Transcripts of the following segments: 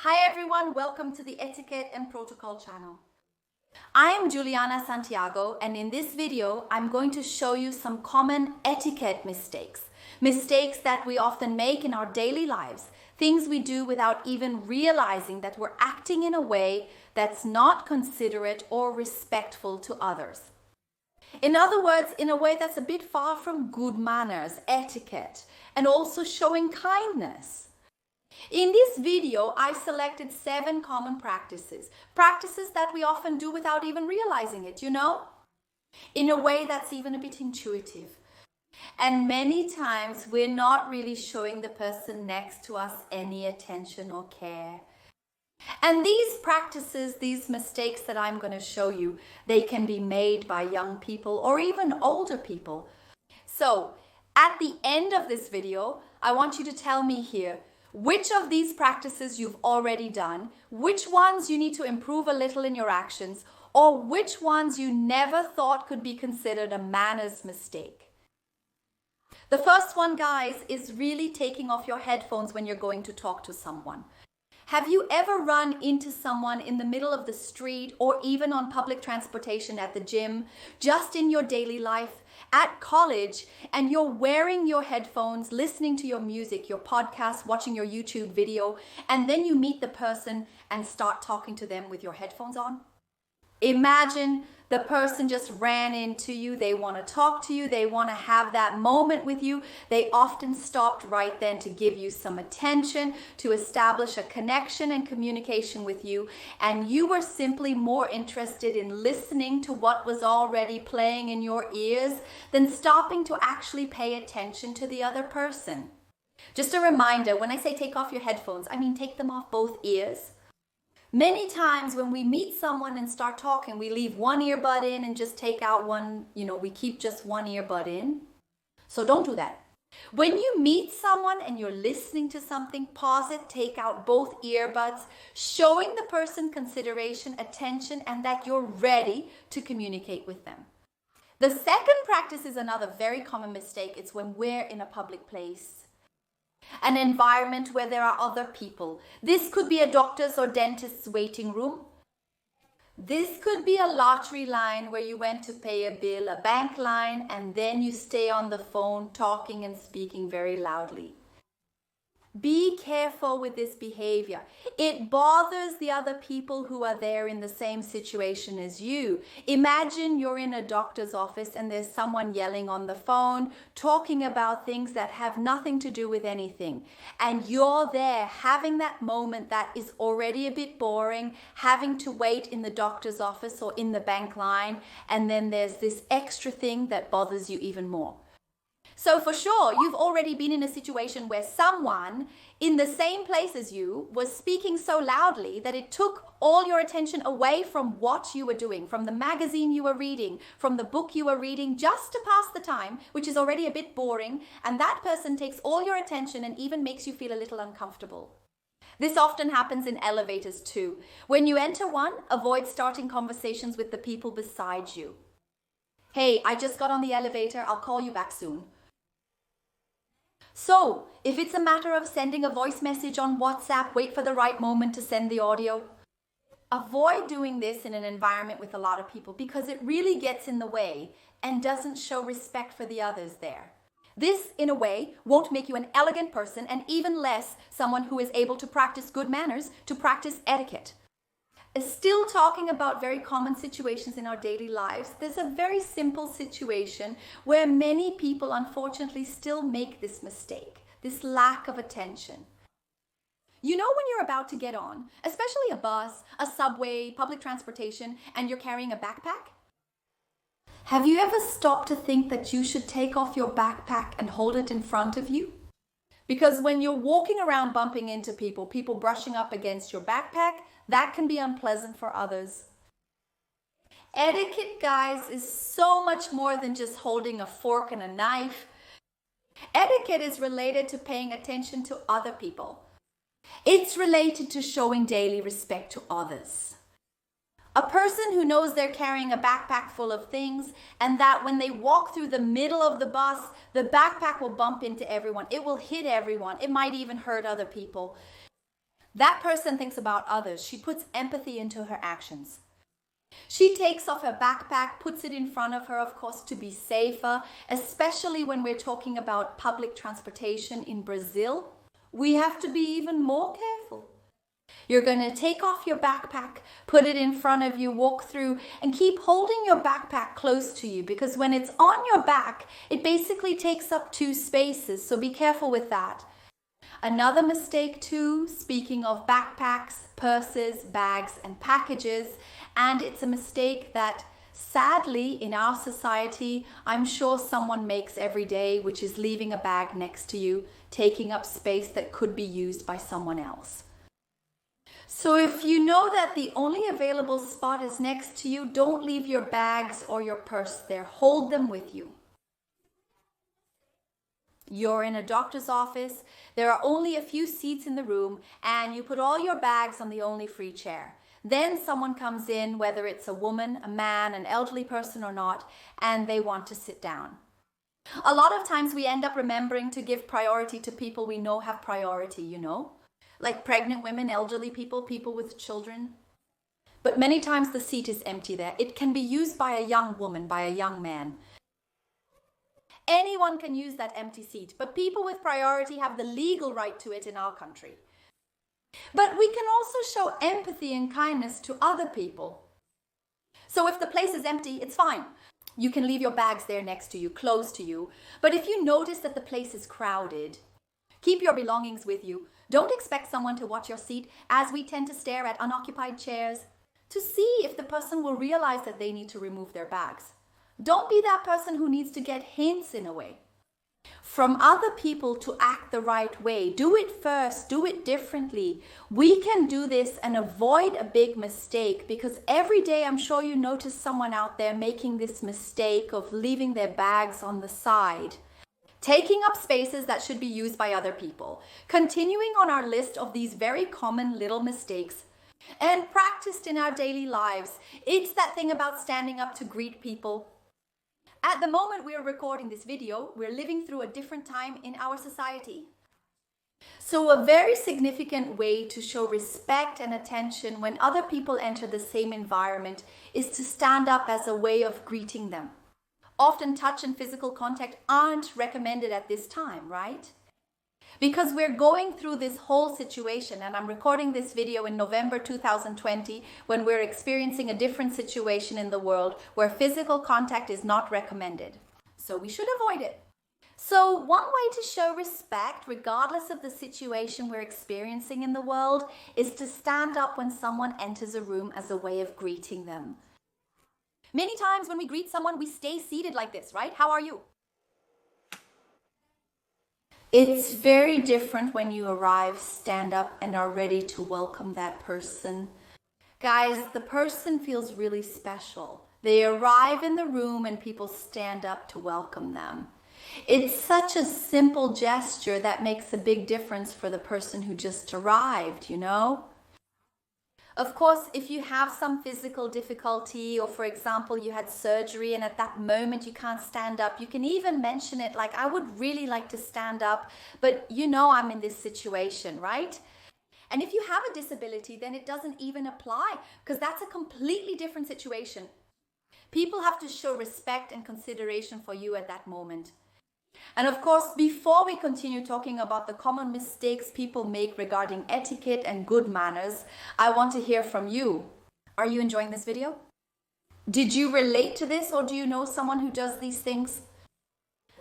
Hi everyone, welcome to the Etiquette and Protocol channel. I am Juliana Santiago, and in this video I'm going to show you some common etiquette mistakes. Mistakes that we often make in our daily lives, things we do without even realizing that we're acting in a way that's not considerate or respectful to others. In other words, in a way that's a bit far from good manners, etiquette, and also showing kindness. In this video, I've selected 7 common practices that we often do without even realizing it, in a way that's even a bit intuitive. And many times we're not really showing the person next to us any attention or care. And these practices, these mistakes that I'm going to show you, they can be made by young people or even older people. So, at the end of this video, I want you to tell me here, which of these practices you've already done, which ones you need to improve a little in your actions, or which ones you never thought could be considered a manners mistake. The first one, guys, is really taking off your headphones when you're going to talk to someone. Have you ever run into someone in the middle of the street or even on public transportation at the gym, just in your daily life, at college, and you're wearing your headphones, listening to your music, your podcast, watching your YouTube video, and then you meet the person and start talking to them with your headphones on? Imagine the person just ran into you. They want to talk to you. They want to have that moment with you. They often stopped right then to give you some attention, to establish a connection and communication with you. And you were simply more interested in listening to what was already playing in your ears than stopping to actually pay attention to the other person. Just a reminder, when I say take off your headphones, I mean take them off both ears. Many times when we meet someone and start talking, we leave one earbud in and just take out one, we keep just one earbud in. So don't do that. When you meet someone and you're listening to something, pause it, take out both earbuds, showing the person consideration, attention, and that you're ready to communicate with them. The second practice is another very common mistake. It's when we're in a public place. An environment where there are other people. This could be a doctor's or dentist's waiting room. This could be a lottery line where you went to pay a bill, a bank line, and then you stay on the phone talking and speaking very loudly. Be careful with this behavior. It bothers the other people who are there in the same situation as you. Imagine you're in a doctor's office and there's someone yelling on the phone, talking about things that have nothing to do with anything. And you're there having that moment that is already a bit boring, having to wait in the doctor's office or in the bank line, and then there's this extra thing that bothers you even more. So for sure, you've already been in a situation where someone in the same place as you was speaking so loudly that it took all your attention away from what you were doing, from the magazine you were reading, from the book you were reading, just to pass the time, which is already a bit boring, and that person takes all your attention and even makes you feel a little uncomfortable. This often happens in elevators too. When you enter one, avoid starting conversations with the people beside you. Hey, I just got on the elevator, I'll call you back soon. So, if it's a matter of sending a voice message on WhatsApp, wait for the right moment to send the audio. Avoid doing this in an environment with a lot of people because it really gets in the way and doesn't show respect for the others there. This, in a way, won't make you an elegant person and even less someone who is able to practice good manners, to practice etiquette. Still talking about very common situations in our daily lives, there's a very simple situation where many people unfortunately still make this mistake, this lack of attention. When you're about to get on, especially a bus, a subway, public transportation, and you're carrying a backpack? Have you ever stopped to think that you should take off your backpack and hold it in front of you? Because when you're walking around bumping into people brushing up against your backpack, that can be unpleasant for others. Etiquette, guys, is so much more than just holding a fork and a knife. Etiquette is related to paying attention to other people. It's related to showing daily respect to others. A person who knows they're carrying a backpack full of things and that when they walk through the middle of the bus, the backpack will bump into everyone. It will hit everyone. It might even hurt other people. That person thinks about others. She puts empathy into her actions. She takes off her backpack, puts it in front of her, of course, to be safer, especially when we're talking about public transportation in Brazil. We have to be even more careful. You're going to take off your backpack, put it in front of you, walk through, and keep holding your backpack close to you, because when it's on your back, it basically takes up 2 spaces, so be careful with that. Another mistake too, speaking of backpacks, purses, bags, and packages, and it's a mistake that sadly in our society, I'm sure someone makes every day, which is leaving a bag next to you, taking up space that could be used by someone else. So if you know that the only available spot is next to you, don't leave your bags or your purse there. Hold them with you. You're in a doctor's office, there are only a few seats in the room, and you put all your bags on the only free chair. Then someone comes in, whether it's a woman, a man, an elderly person or not, and they want to sit down. A lot of times we end up remembering to give priority to people we know have priority, you know? Like pregnant women, elderly people, people with children. But many times the seat is empty there. It can be used by a young woman, by a young man. Anyone can use that empty seat, but people with priority have the legal right to it in our country. But we can also show empathy and kindness to other people. So if the place is empty, it's fine. You can leave your bags there next to you, close to you. But if you notice that the place is crowded, keep your belongings with you. Don't expect someone to watch your seat, as we tend to stare at unoccupied chairs to see if the person will realize that they need to remove their bags. Don't be that person who needs to get hints in a way from other people to act the right way. Do it first, do it differently. We can do this and avoid a big mistake, because every day I'm sure you notice someone out there making this mistake of leaving their bags on the side, taking up spaces that should be used by other people. Continuing on our list of these very common little mistakes and practiced in our daily lives, it's that thing about standing up to greet people. At the moment we're recording this video, we're living through a different time in our society. So a very significant way to show respect and attention when other people enter the same environment is to stand up as a way of greeting them. Often touch and physical contact aren't recommended at this time, right? Because we're going through this whole situation, and I'm recording this video in November 2020 when we're experiencing a different situation in the world where physical contact is not recommended. So we should avoid it. So one way to show respect, regardless of the situation we're experiencing in the world, is to stand up when someone enters a room as a way of greeting them. Many times when we greet someone, we stay seated like this, right? How are you? It's very different when you arrive, stand up, and are ready to welcome that person. Guys, the person feels really special. They arrive in the room and people stand up to welcome them. It's such a simple gesture that makes a big difference for the person who just arrived, you know? Of course, if you have some physical difficulty, or for example, you had surgery and at that moment you can't stand up, you can even mention it like, I would really like to stand up, but you know I'm in this situation, right? And if you have a disability, then it doesn't even apply, because that's a completely different situation. People have to show respect and consideration for you at that moment. And of course, before we continue talking about the common mistakes people make regarding etiquette and good manners, I want to hear from you. Are you enjoying this video? Did you relate to this, or do you know someone who does these things?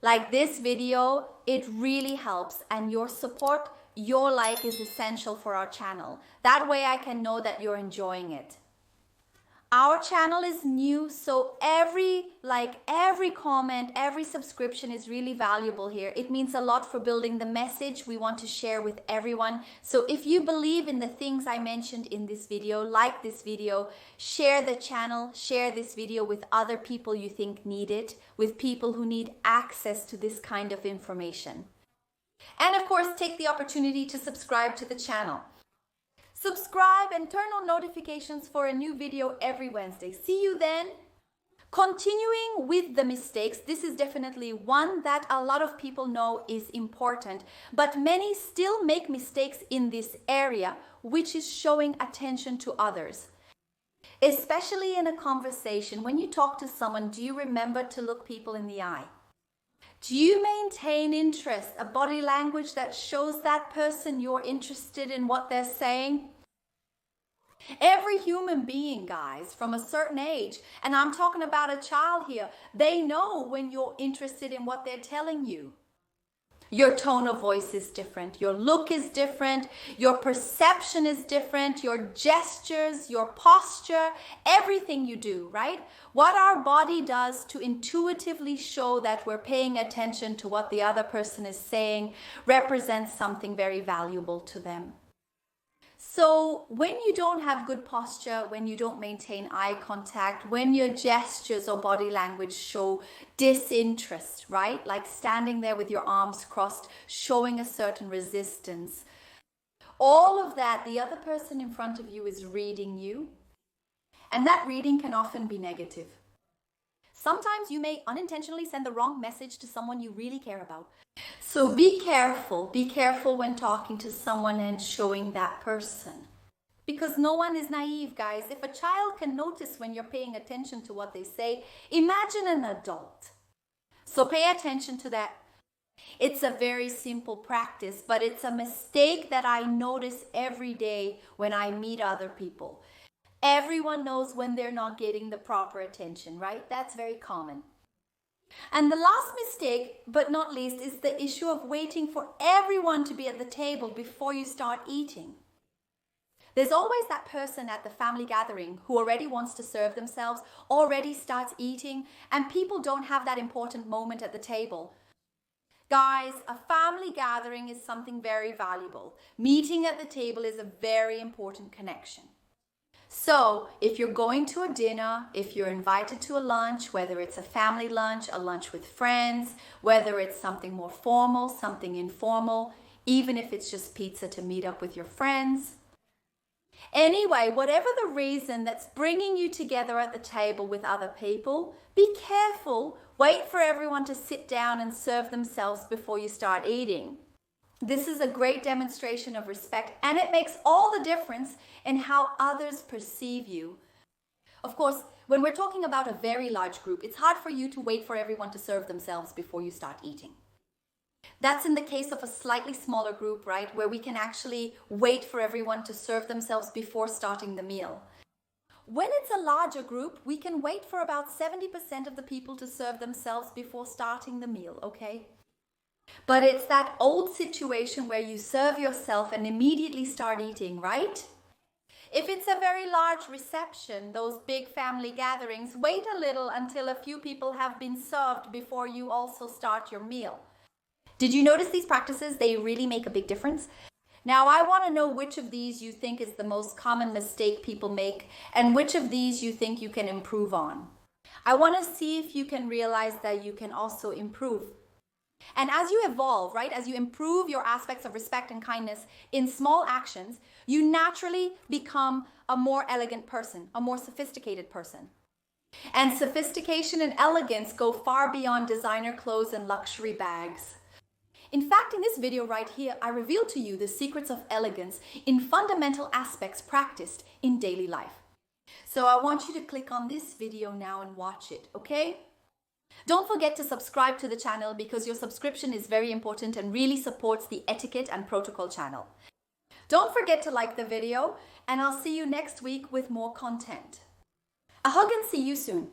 Like this video, it really helps, and your support, your like is essential for our channel. That way I can know that you're enjoying it. Our channel is new, so every like, every comment, every subscription is really valuable here. It means a lot for building the message we want to share with everyone. So if you believe in the things I mentioned in this video, like this video, share the channel, share this video with other people you think need it, with people who need access to this kind of information. And of course, take the opportunity to subscribe to the channel. Subscribe and turn on notifications for a new video every Wednesday. See you then. Continuing with the mistakes, this is definitely one that a lot of people know is important, but many still make mistakes in this area, which is showing attention to others. Especially in a conversation, when you talk to someone, do you remember to look people in the eye? Do you maintain interest, a body language that shows that person you're interested in what they're saying? Every human being, guys, from a certain age, and I'm talking about a child here, they know when you're interested in what they're telling you. Your tone of voice is different, your look is different, your perception is different, your gestures, your posture, everything you do, right? What our body does to intuitively show that we're paying attention to what the other person is saying represents something very valuable to them. So when you don't have good posture, when you don't maintain eye contact, when your gestures or body language show disinterest, right? Like standing there with your arms crossed, showing a certain resistance. All of that, the other person in front of you is reading you. And that reading can often be negative. Sometimes you may unintentionally send the wrong message to someone you really care about. So be careful when talking to someone and showing that person. Because no one is naive, guys. If a child can notice when you're paying attention to what they say, imagine an adult. So pay attention to that. It's a very simple practice, but it's a mistake that I notice every day when I meet other people. Everyone knows when they're not getting the proper attention, right? That's very common. And the last mistake, but not least, is the issue of waiting for everyone to be at the table before you start eating. There's always that person at the family gathering who already wants to serve themselves, already starts eating, and people don't have that important moment at the table. Guys, a family gathering is something very valuable. Meeting at the table is a very important connection. So if you're going to a dinner, if you're invited to a lunch, whether it's a family lunch, a lunch with friends, whether it's something more formal, something informal, even if it's just pizza to meet up with your friends. Anyway, whatever the reason that's bringing you together at the table with other people, be careful. Wait for everyone to sit down and serve themselves before you start eating. This is a great demonstration of respect, and it makes all the difference in how others perceive you. Of course, when we're talking about a very large group, it's hard for you to wait for everyone to serve themselves before you start eating. That's in the case of a slightly smaller group, right, where we can actually wait for everyone to serve themselves before starting the meal. When it's a larger group, we can wait for about 70% of the people to serve themselves before starting the meal, okay? But it's that old situation where you serve yourself and immediately start eating, right? If it's a very large reception, those big family gatherings, wait a little until a few people have been served before you also start your meal. Did you notice these practices? They really make a big difference. Now, I want to know which of these you think is the most common mistake people make and which of these you think you can improve on. I want to see if you can realize that you can also improve. And as you evolve, right, as you improve your aspects of respect and kindness in small actions, you naturally become a more elegant person, a more sophisticated person. And sophistication and elegance go far beyond designer clothes and luxury bags. In fact, in this video right here, I reveal to you the secrets of elegance in fundamental aspects practiced in daily life. So I want you to click on this video now and watch it, okay? Don't forget to subscribe to the channel because your subscription is very important and really supports the Etiquette and Protocol channel. Don't forget to like the video, and I'll see you next week with more content. A hug and see you soon.